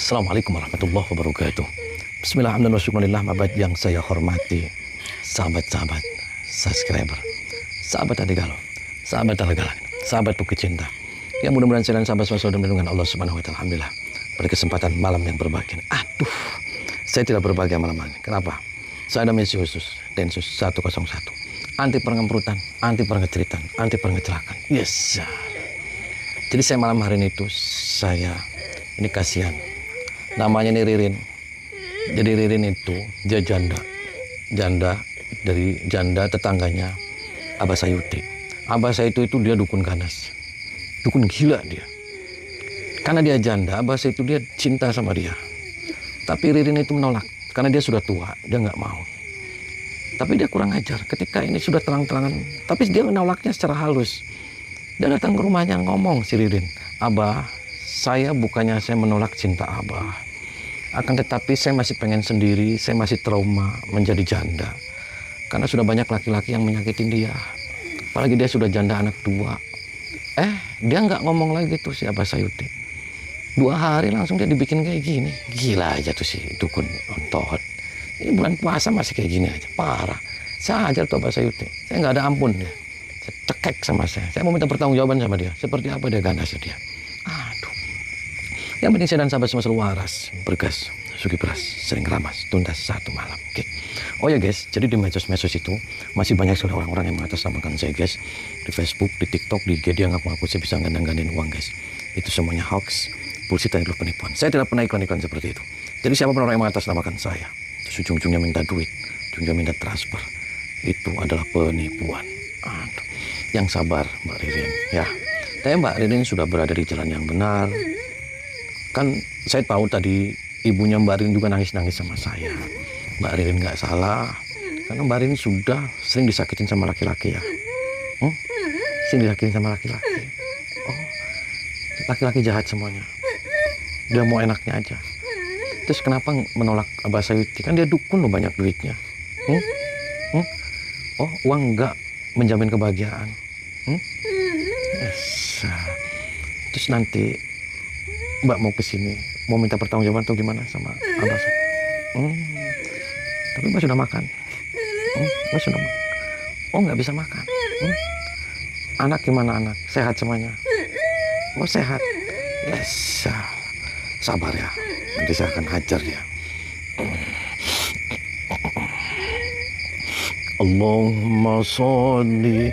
Assalamualaikum warahmatullahi wabarakatuh. Bismillahirrahmanirrahim. Abad yang saya hormati, sahabat-sahabat, subscriber, sahabat Adi Galuh, sahabat Alagalan, sahabat Bukit Cinta. Yang mudah-mudahan saya dan sahabat selalu dilindungi Allah Subhanahu wa taala. Alhamdulillah. Pada kesempatan malam yang berbahagia. Aduh, saya tidak berbahagia malam ini. Kenapa? Saya ada misi khusus, Densus 101. Anti pengemperutan, anti pengeceritan, anti pengecelakan. Yes. Jadi saya malam hari ini ini kasihan. Namanya ini Ririn. Jadi Ririn itu dia janda dari janda tetangganya Abah Sayuti. Abah Sayuti itu dia dukun ganas, dukun gila dia. Karena dia janda, Abah Sayuti itu dia cinta sama dia. Tapi Ririn itu menolak karena dia sudah tua, dia nggak mau. Tapi dia kurang ajar. Ketika ini sudah terang-terangan, tapi dia menolaknya secara halus. Dia datang ke rumahnya ngomong si Ririn, Abah, saya bukannya saya menolak cinta Abah. Akan tetapi saya masih pengen sendiri, saya masih trauma menjadi janda. Karena sudah banyak laki-laki yang menyakitin dia. Apalagi dia sudah janda anak 2. Dia nggak ngomong lagi tuh si Abah Sayuti. 2 hari langsung dia dibikin kayak gini. Gila aja tuh si dukun ontohot. Ini bulan puasa masih kayak gini aja, parah. Saya ajar tuh Abah Sayuti, saya nggak ada ampun dia. Saya cekek sama saya mau minta pertanggungjawaban sama dia. Seperti apa dia ganasnya dia. Aduh. Yang penting saya dan sahabat semua selalu waras, bergas, sugi beras, sering ramas, tuntas satu malam. Oke. Oh ya guys, jadi di medsos-medsos itu masih banyak sekali orang-orang yang mengatasnamakan saya guys. Di Facebook, di TikTok, di IG dia ngaku-ngaku saya bisa gandang-gandain uang guys. Itu semuanya hoax, bullshit dan penipuan. Saya tidak pernah iklan-iklan seperti itu. Jadi siapapun orang yang mengatasnamakan saya, terus ujung-ujungnya minta duit, ujungnya minta transfer, itu adalah penipuan. Aduh. Yang sabar Mbak Ririn ya. Tapi Mbak Ririn sudah berada di jalan yang benar. Kan saya tahu tadi ibunya Mbak Ririn juga nangis-nangis sama saya. Mbak Ririn nggak salah. Karena Mbak Ririn sudah sering disakitin sama laki-laki ya. Sering disakitin sama laki-laki. Oh, laki-laki jahat semuanya. Dia mau enaknya aja. Terus kenapa menolak Abah Sayuti? Kan dia dukun loh, banyak duitnya. Oh, uang enggak menjamin kebahagiaan. Yes. Terus nanti Mbak mau kesini, mau minta pertanggungjawaban atau gimana sama Abah? Tapi Mbak sudah makan. Mbak sudah makan. Oh, nggak bisa makan. Anak gimana anak? Sehat semuanya? Oh, sehat. Yes. Sabar ya. Nanti saya akan hajar dia. Allahumma sholli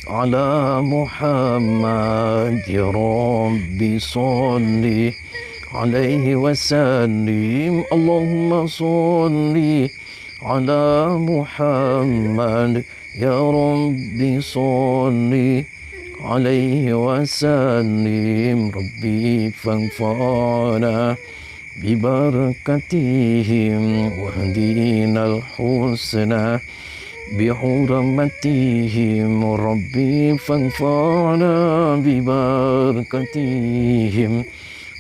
ala Muhammad ya Rabbi sholli alaihi wasallim. Allahumma sholli ala Muhammad ya Rabbi sholli alaihi wasallim. Rabbi fanfa'na bibarakatihim wahdinal husna bihurmatihim. Rabbi fanfa'na bibarakatihim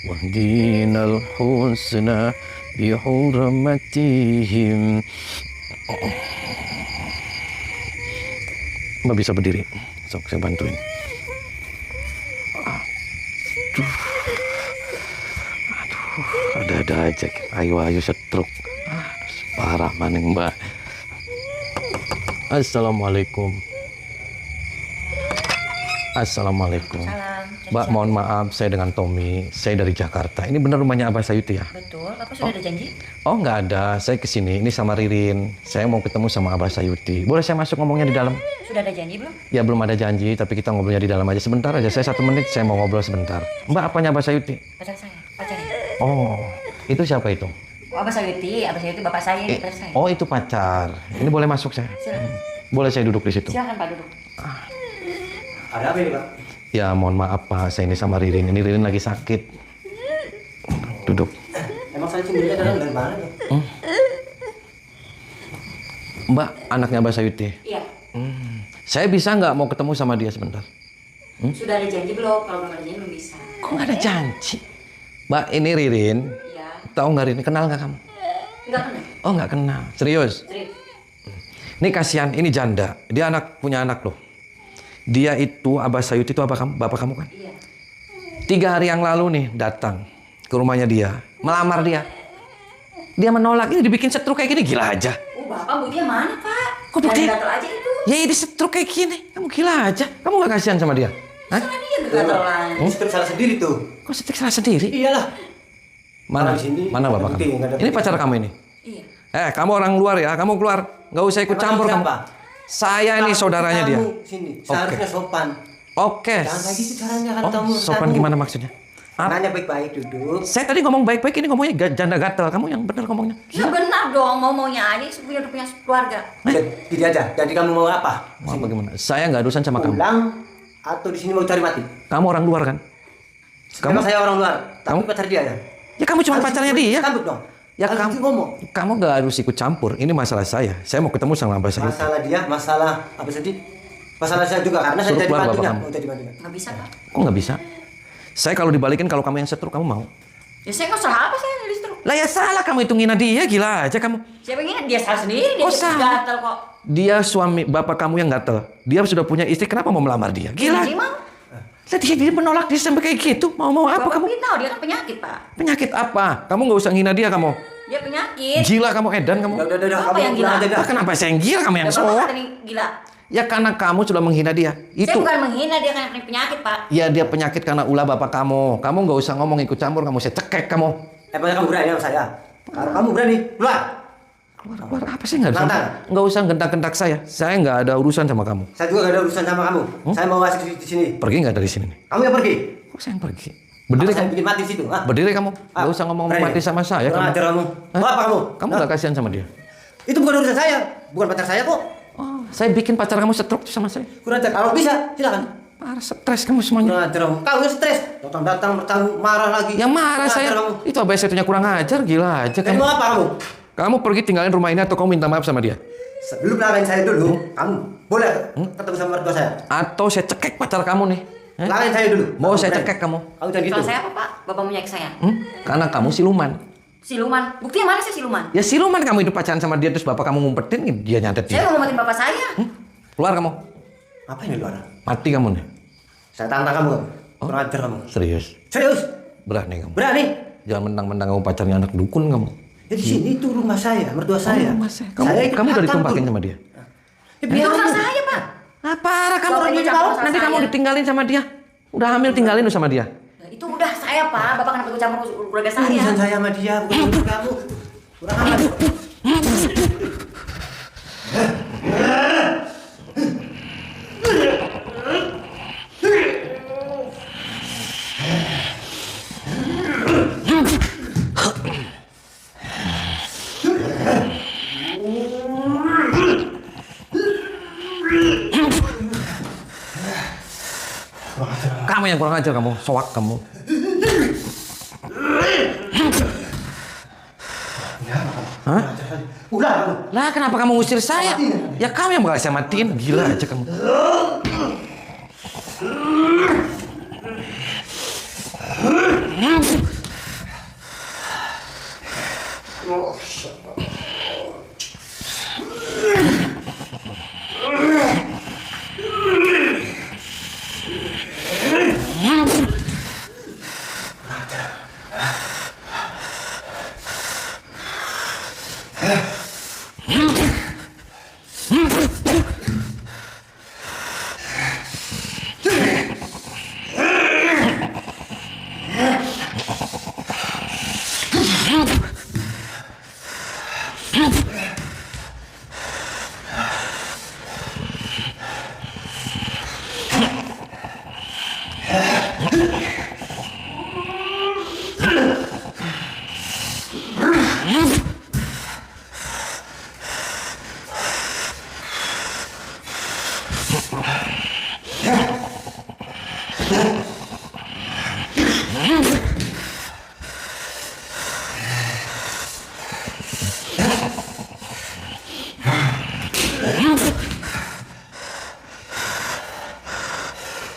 wahdinal husna bihurmatihim. Mbak bisa berdiri? Sok saya bantuin. Aduh, ada aja. Ayo setruk. Parah maning Mbak. Assalamualaikum. Assalamualaikum. Salam. Mbak, mohon maaf, saya dengan Tommy. Saya dari Jakarta. Ini benar rumahnya Abah Sayuti ya? Betul. Bapak sudah ada janji? Oh, nggak ada. Saya kesini. Ini sama Ririn. Saya mau ketemu sama Abah Sayuti. Boleh saya masuk ngomongnya di dalam? Sudah ada janji belum? Ya, belum ada janji. Tapi kita ngobrolnya di dalam aja. Sebentar aja. Saya 1 menit. Saya mau ngobrol sebentar. Mbak, apanya Abah Sayuti? Pacar saya. Pacarnya. Oh, itu siapa itu? Oh, Abah Sayuti bapak saya, ini pacar saya. Oh, itu pacar. Ini boleh masuk saya? Silakan. Boleh saya duduk di situ? Silakan Pak duduk. Ada apa ini Pak? Ya, mohon maaf Pak. Saya ini sama Ririn. Ini Ririn lagi sakit. Duduk. Emang saya cemburinya dari mana ya? Mbak, anaknya Abah Sayuti. Iya. Saya bisa nggak mau ketemu sama dia sebentar? Sudah ada janji belum? Kalau belum ada janji belum bisa. Kok nggak ada janji? Mbak, ini Ririn. Iya. Tahu nggak Ririn? Kenal nggak kamu? Enggak kenal. Oh, nggak kenal. Serius? Serius. Ini kasihan, ini janda. Dia punya anak loh. Dia itu, Abah Sayuti itu bapak kamu kan? Iya. 3 hari yang lalu nih datang. ke rumahnya dia, melamar dia. Dia menolak, ini dibikin setruk kayak gini, gila aja. Oh, Bapak buktinya mana, Pak? Kok bukti? Gatal aja itu. Ya ini setruk kayak gini, kamu gila aja. Kamu gak kasihan sama dia? Hah? Sama dia gatalan. Istri salah sendiri tuh. Kok setruk salah sendiri? Iyalah. Mana? Kalau di sini, Mana nggak bapak ada bukti, kamu? nggak ada Ini bukti. pacar kamu ini? Iya. Kamu orang luar ya, kamu keluar. Nggak usah ikut Emang campur kamu. siapa? Saya ini saudaranya dia. Kamu sini, seharusnya sopan. Oke. Jangan kayak gitu caranya kan Oh, kamu. sopan kamu. gimana maksudnya? Nanya baik-baik duduk. Saya tadi ngomong baik-baik, ini ngomongnya janda gatel. Kamu yang benar ngomongnya. Ya benar dong, mau-maunya aja udah punya keluarga. Jadi aja. Jadi kamu mau apa? Mau apa gimana? Saya nggak urusan sama kamu. Pulang atau di sini mau cari mati? Kamu orang luar kan? Memang saya orang luar, tapi Kamu- pacar dia ya. Ya kamu cuma Harus pacarnya ikut dia. Campur dong. Ya Harus kamu ikut ngomong. kamu nggak harus ikut campur. Ini masalah saya. Saya mau ketemu sama Mbak Sayuti. Masalah dia, masalah apa tadi? Masalah saya juga karena saya Suruh jadi keluar bapak bantunya. kamu. Mau jadi bantunya. Nggak bisa, Pak. Kok nggak bisa? Saya kalau dibalikin kalau kamu yang setruk kamu mau? Ya saya nggak salah apa saya nulis terus. Lah ya salah kamu itu ngina dia, gila aja kamu. Siapa yang ingat dia salah sendiri, dia Oh, salah. gatal kok. Dia suami bapak kamu yang gatel. Dia sudah punya istri, kenapa mau melamar dia? Gila. Dia mau. Lah dia menolak dia sampai kayak gitu. Mau apa Bapak kamu? tahu dia kan penyakit, Pak. Penyakit apa? Kamu nggak usah ngina dia kamu. Dia penyakit. Gila kamu edan kamu. Udah, Apa yang kamu gila? pulang aja dah. Lah, kenapa saya yang gila kamu yang Ya, Bapak soak? kata nih gila. Ya karena kamu sudah menghina dia. Saya Itu. bukan menghina dia kan penyakit, Pak. Ya dia penyakit karena ulah bapak kamu. Kamu nggak usah ngomong ikut campur, kamu saya cekek kamu. Emangnya kamu berani sama saya? Kalau kamu berani, keluar. Keluar apa sih nggak usah? Nantang. Nggak usah gentak-gentak saya. Saya nggak ada urusan sama kamu. Saya juga gak ada urusan sama kamu. Saya mau ngasih di sini. Pergi nggak dari sini nih? Kamu yang pergi. Kok saya yang pergi? Berdiri Apa saya kamu. bikin mati di situ. Ah? Berdiri kamu. Nggak usah ngomong Berani. mati sama saya Kurang kamu. ajar kamu. Hah? Mau apa kamu? Kamu Hah? nggak kasihan sama dia? Itu bukan urusan saya. Bukan pacar saya kok. Oh, saya bikin pacar kamu setruk sama saya. Kurang ajar. Kalau bisa, silakan. Parah stres kamu semuanya. Kurang ajar kamu. Kau yang stres. Datang-datang bertanggung marah lagi. Yang marah Kurang saya. ajar kamu. Itu ABCD-nya kurang ajar, gila aja Kamu kamu. mau apa kamu? Kamu pergi tinggalin rumah ini atau kamu minta maaf sama dia? Sebelum pelanggan saya dulu, kamu boleh ketemu sama mertua saya. Atau saya cekek pacar kamu nih. Hah? Pelanggan saya dulu. Mau Kamu saya berani. cekek kamu? Kamu jangan gitu. Salah saya apa, Pak? Bapak menyakiti saya. Karena kamu siluman. Siluman. Buktinya mana sih siluman? Ya siluman kamu itu pacaran sama dia terus bapak kamu ngumpetin dia nyantet Saya dia. mau ngomongin bapak saya. Keluar kamu. Apa ini luar? Mati kamu nih. Saya tantang kamu. Kurang ajar kamu. Serius. Serius? Berani kamu. Berani? Jangan mentang-mentang kamu pacarnya anak dukun kamu. Ya di sini itu rumah saya, mertua saya. Oh, Mas, kamu Saya ikut kamu udah hak ditumpahin campur. sama dia. Ya, Itu biar salah kamu. saya, Pak. Ah, parah kamu Bapak lagi ini tahu. campur sama Nanti kamu saya. ditinggalin sama dia. Udah hamil tinggalin lu sama dia. Nah, itu udah saya, Pak. Bapak kenapa ikut campur keluarga saya? Urusan saya sama dia, bukan urusan kamu. Kurang ajar. Kamu yang kurang ajar kamu, soak kamu. Hah? Udah kamu. Lah kenapa kamu ngusir saya? Ya kamu yang bakal saya matiin. Gila aja kamu.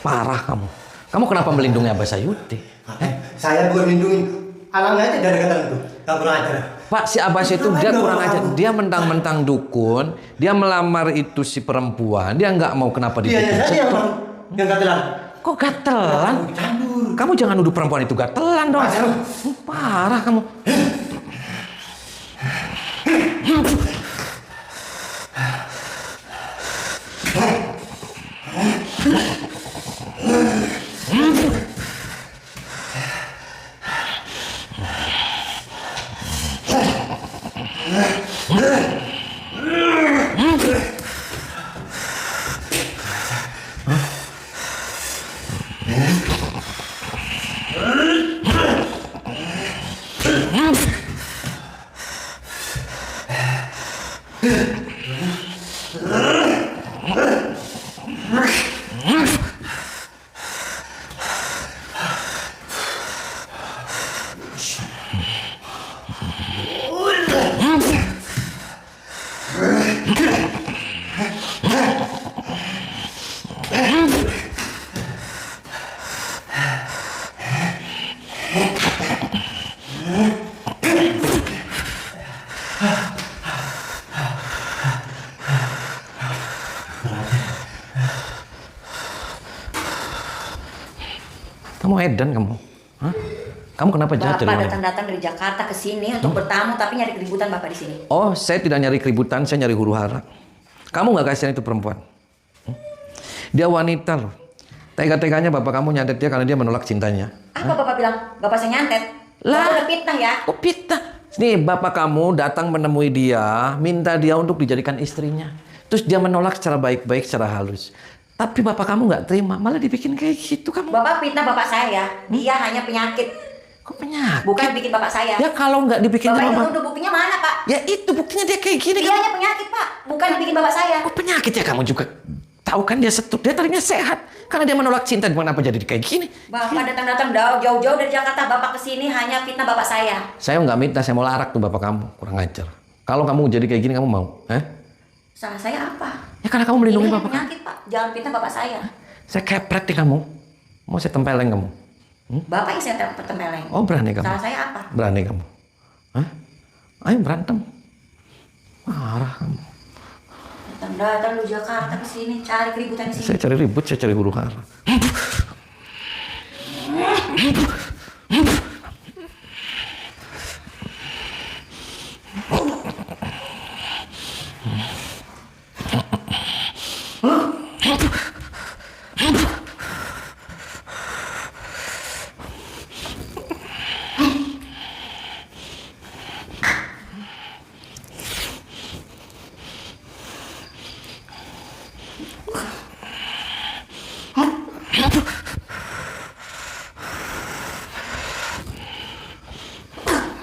Parah kamu. Kamu kenapa melindungi Abah Sayuti? Saya bukan lindungin alangnya aja dari kata itu. Kamu kurang ajar. Pak, si Abbas itu dia kurang ajar. Dia mentang-mentang dukun, dia melamar itu si perempuan, dia nggak mau kenapa Dia dibikin saja setruk. yang gatelan. Kok gatelan? Campur. Kamu jangan nuduh perempuan itu gatelan dong. Parah kamu. Kamu edan kamu. Hah? Kamu kenapa jahat dari Bapak mana? datang-datang dari Jakarta ke sini untuk bertamu, tapi nyari keributan Bapak di sini. Oh, saya tidak nyari keributan, saya nyari huru hara. Kamu nggak kasihan itu perempuan? Dia wanita loh. Tega-teganya bapak kamu nyantet dia karena dia menolak cintanya. Apa Bapak bilang? Bapak saya nyantet? Lah. Bapak udah fitnah ya? Oh, fitnah. Nih, bapak kamu datang menemui dia, minta dia untuk dijadikan istrinya. Terus dia menolak secara baik-baik, secara halus. Tapi bapak kamu nggak terima, malah dibikin kayak gitu kamu. Bapak fitnah Bapak saya. Dia hanya penyakit, Kok penyakit? bukan bikin Bapak saya. Ya kalau nggak dibikin Bapak sama itu bapak. tuduh buktinya mana Pak? Ya itu buktinya dia kayak gini. Dia hanya penyakit Pak, bukan dibikin Bapak saya. Kok penyakit ya kamu juga? Tahu kan dia setuk, dia tadinya sehat. Karena dia menolak cinta, kenapa jadi kayak gini? Bapak datang-datang jauh-jauh dari Jakarta, Bapak kesini hanya fitnah Bapak saya. Saya nggak minta, saya mau larak tuh bapak kamu. Kurang ajar. Kalau kamu jadi kayak gini, kamu mau? Salah saya apa? Ya karena kamu melindungi Ini bapak kamu. penyakit Pak, jangan fitnah Bapak saya. Saya kepret nih kamu. Mau saya tempeleng kamu. Bapak yang saya tempeleng. Oh berani kamu? Salah saya apa? Berani kamu? Hah? Ayo berantem. Marah kamu. Datang-datang lu Jakarta ke sini cari keributan di sini. Saya cari ribut, saya cari huru hara.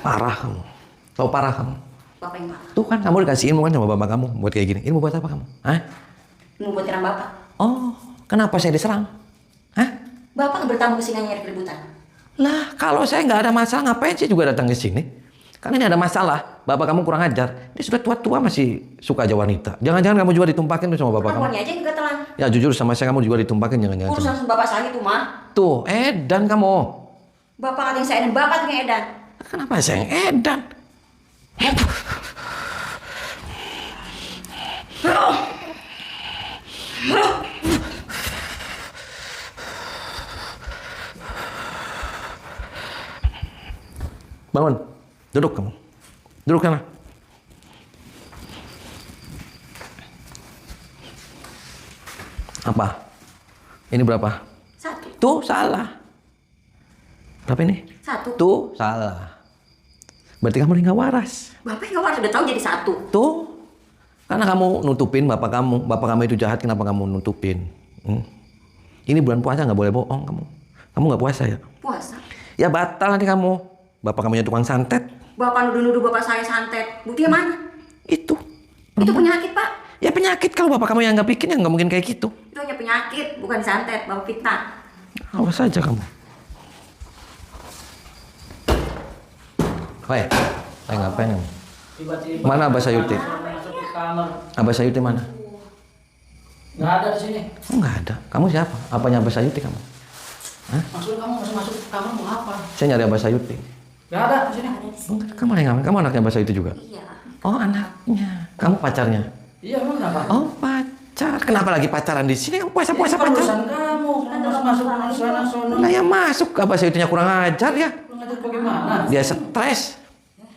Parah kamu. Tahu parah kamu? Bapak yang marah. Tuh kan kamu dikasih ilmu kan sama bapak kamu buat kayak gini. Ilmu buat apa kamu? Hah? Mau buat nyerang Bapak. Oh, kenapa saya diserang? Hah? Bapak bertamu ke sini hanya nyari keributan. Lah, kalau saya nggak ada masalah, ngapain sih juga datang ke sini? Karena ini ada masalah. Bapak kamu kurang ajar. Dia sudah tua-tua masih suka aja wanita. Jangan-jangan kamu juga ditumpakin tuh sama bapak kamu. Perempuannya aja yang gatelan. Ya jujur sama saya kamu juga ditumpakin jangan-jangan. Urusan Bapak saya itu mah. Tuh, edan kamu. Bapak kata yang saya edan, Bapak yang edan. Kenapa saya yang edan? Bangun, duduk kamu. Duduk sana. Apa? Ini berapa? Satu. Tuh salah. Berapa ini? Satu. Tuh salah. Berarti kamu nggak waras. Bapak yang waras udah tahu jadi satu. Tuh, karena kamu nutupin bapak kamu itu jahat, kenapa kamu nutupin? Ini bulan puasa nggak boleh bohong kamu nggak puasa ya? Puasa. Ya batal nanti kamu. Bapak kamunya tukang santet. Bapak nuduh-nuduh Bapak saya santet. Buktinya mana? Itu. Itu penyakit Pak. Ya penyakit kalau bapak kamu yang nggak bikin ya nggak mungkin kayak gitu. Itu hanya penyakit, bukan santet. Bapak fitnah. Awas saja kamu. Woi, ngapain kamu? Tiba-tiba Mana Abah Sayuti? masuk ke kamar. Abah Sayuti mana? Nggak ada di sini. Oh nggak ada. Kamu siapa? Apanya Abah Sayuti kamu? Maksud kamu masuk ke kamar mau apa? Saya nyari Abah Sayuti. Nggak ada di sini. Enggak, kamu lagi ngapain? Kamu anaknya Abah Sayuti juga? Iya. Oh anaknya. Kamu pacarnya? Iya emang kenapa? Oh pacar. Kenapa lagi pacaran di sini? Kamu puasa-puasa Itu kan pacaran? urusan kamu. Kamu masuk sana sono. Nah ya masuk, Abah Sayudinya kurang ajar ya. Kurang ajar bagaimana? Dia stres.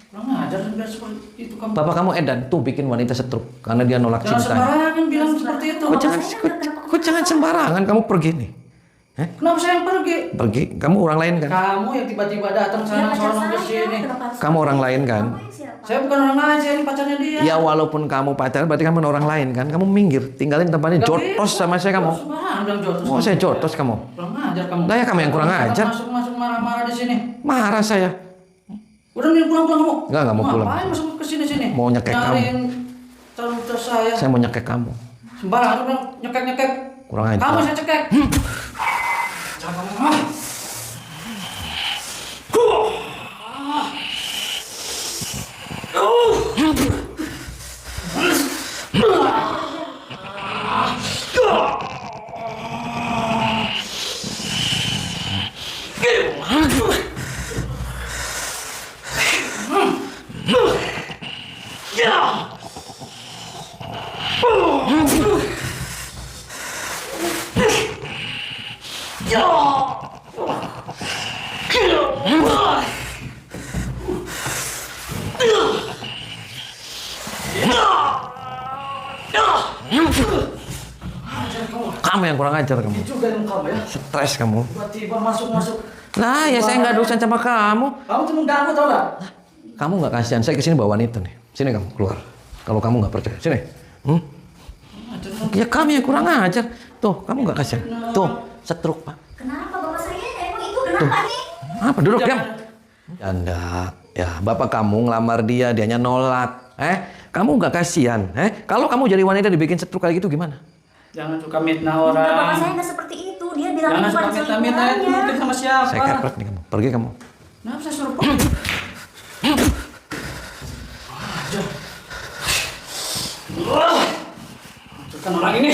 Kurang ajar sampai seperti itu kamu. Bapak kamu edan tuh bikin wanita setruk karena dia nolak Jangan cintanya. sembarangan bilang seperti itu. Kok jangan sembarangan kamu pergi nih. Kenapa saya yang pergi? Pergi, kamu orang lain kan? Kamu yang tiba-tiba datang sana sono ke sini. Kamu orang lain kan? Saya bukan orang lain, saya ini pacarnya dia. Ya walaupun kamu pacaran berarti kamu orang lain kan? Kamu minggir, tinggalin tempatnya jotos sama saya kamu. Sembarangan bilang jotos. Oh saya jotos kamu. Kurang ajar kamu. Lah ya kamu yang kurang ajar. Masuk marah-marah di sini. Marah saya. Udah nih pulang kamu. Enggak mau pulang. Ngapain masuk ke sini? Mau nyekek kamu. Nyariin calon saya. Saya mau nyekek kamu. Sembarangan lu bilang nyekek. Kurang ajar. Kamu saya cekek. Jangan kamu. Kamu yang kurang ajar kamu. Juga yang kamu ya. Stres kamu. Tiba-tiba masuk. Nah ya saya nggak ada urusan sama kamu. Kamu tuh mengganggu tau gak? Kamu nggak kasihan. Saya kesini bawa wanita nih. Sini kamu keluar. Kalau kamu nggak percaya, sini. Ya kamu yang kurang ajar. Tuh kamu nggak kasihan. Tuh setruk pak. Kenapa bapak saya emang itu kenapa nih? Apa duduk diam? Janda. Ya bapak kamu ngelamar dia, dianya nolak. Kamu nggak kasihan. Kalau kamu jadi wanita dibikin setruk kayak gitu gimana? Jangan suka mitnah Bapak orang. saya nggak seperti itu. Dia bilang Jangan itu suka bukan mitnah itu selingkuhannya. mungkin sama siapa? Saya kepret nih kamu. Pergi kamu. Kenapa saya suruh pergi? Masukkan orang ini.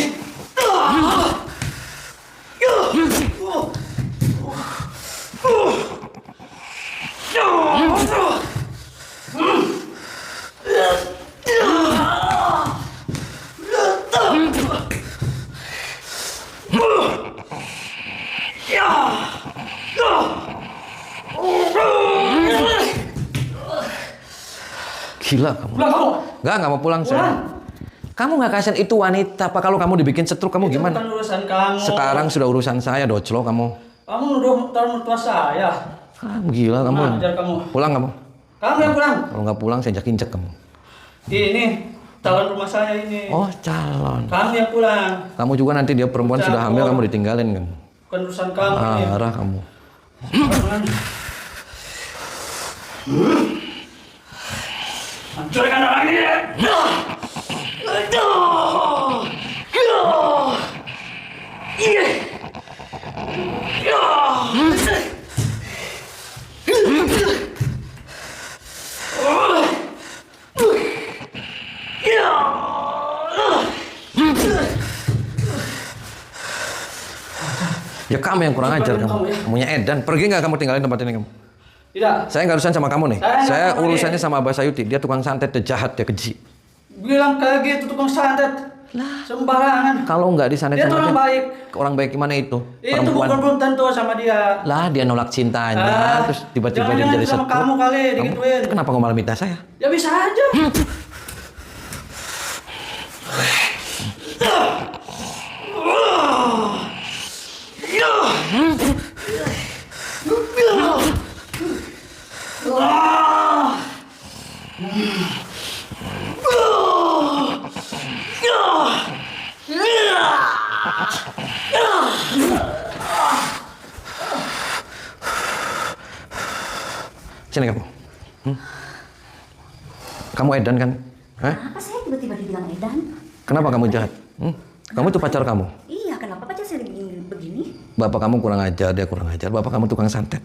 Gila kamu. Pulang kamu. Nggak mau pulang saya. Kamu nggak kasihan itu wanita. Apa kalau kamu dibikin setruk kamu Itu gimana? bukan urusan kamu. Sekarang sudah urusan saya, doclo kamu. Kamu nuduh calon mertua saya. Kamu gila kamu. Ajar kamu. Pulang kamu. Kamu yang pulang. Kalau nggak pulang saya injek kamu. Ini calon rumah saya ini. Oh calon. Kamu yang pulang. Kamu juga nanti dia perempuan sudah hamil kamu ditinggalin kan? Bukan urusan kamu ini. Marah kamu. Hancurkan orang ini. Ya kamu yang kurang ajar kamu. Kamunya edan. Pergi nggak kamu tinggalin tempat ini kamu? Tidak. Saya nggak urusan sama kamu nih. Saya Saya nggak urusannya sama Abah Sayuti. Dia tukang santet, dia jahat, dia keji. Bilang kayak gitu tukang santet. Sembarangan. Kalau nggak disantet Dia sama orang dia, baik. orang baik gimana itu? Itu bukan belum tentu sama dia. Lah dia nolak cintanya, terus tiba-tiba dia jangan jadi sama setruk. kamu kali digituin. Kenapa kau malah minta saya? Ya bisa aja. Sini kamu. Kamu edan kan? Kenapa saya tiba-tiba dibilang edan? Kenapa kamu jahat? Kamu itu pacar kamu. Iya, kenapa pacar saya begini? Bapak kamu kurang ajar, dia kurang ajar. Bapak kamu tukang santet.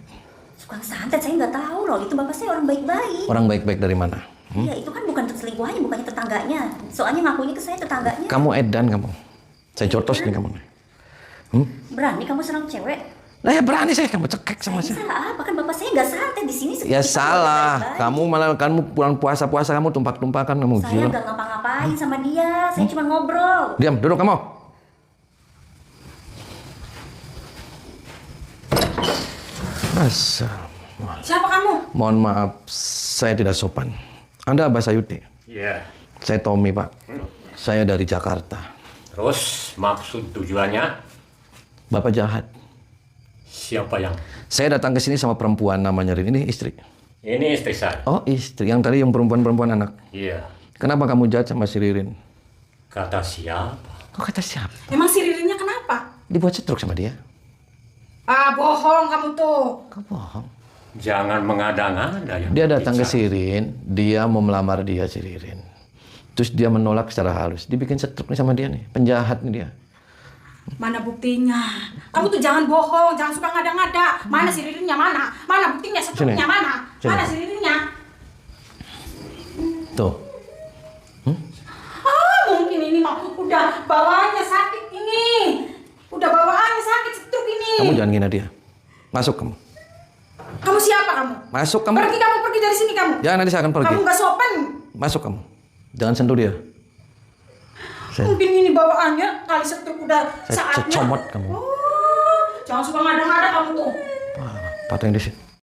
Tukang santet saya nggak tahu loh. Itu bapak saya orang baik-baik. Orang baik-baik dari mana? Iya, itu kan bukan selingkuhannya, bukannya tetangganya. Soalnya ngakunya ke saya tetangganya. Kamu edan kamu. Saya jotos nih kamu. Berani kamu serang cewek? Nah ya berani saya kamu cekek sama Saya saya. salah apa? Kan bapak saya nggak santet di sini. Ya kita salah. baik-baik. Kamu malah kamu pulang puasa-puasa kamu tumpak-tumpakan kamu Saya gila. nggak ngapa-ngapain sama dia. Saya cuma ngobrol. Diam, duduk kamu. Assalamualaikum. Siapa kamu? Mohon maaf, saya tidak sopan. Anda Abah Sayuti? Iya. Saya Tommy, Pak. Saya dari Jakarta. Terus maksud tujuannya? Bapak jahat. Siapa yang? Saya datang ke sini sama perempuan namanya Rin. Ini istri. Ini istri saya. Oh, istri. Yang tadi yang perempuan-perempuan anak. Iya. Kenapa kamu jahat sama si Ririn? Kata siapa? Kok kata siapa? Emang si Ririnnya kenapa? Dibuat setruk sama dia. Ah, bohong kamu tuh. Kau bohong. Jangan mengada-ngada yang Dia datang ke bicara. si Ririn. Dia mau melamar dia, si Ririn. Terus dia menolak secara halus. Dibikin setruk nih sama dia nih. Penjahat nih dia. Mana buktinya? Kamu tuh jangan bohong, jangan suka ngada-ngada. Mana si Ririnnya mana? Mana buktinya? Setruknya Sini. mana? Sini. Mana si Ririnnya? Tuh. Ah, mungkin ini mah udah bawaannya sakit ini. Udah bawaannya sakit setruk ini. Kamu jangan ngina dia. Masuk kamu. Kamu siapa kamu? Masuk kamu. Kamu pergi dari sini kamu. Jangan, nanti saya akan pergi. Kamu nggak sopan. Masuk kamu. Jangan sentuh dia. Mungkin ini bawaannya kali setruk udah Saya saatnya. comot kamu. Oh, jangan suka ngada-ngada kamu tuh. Wah, patahin di sini.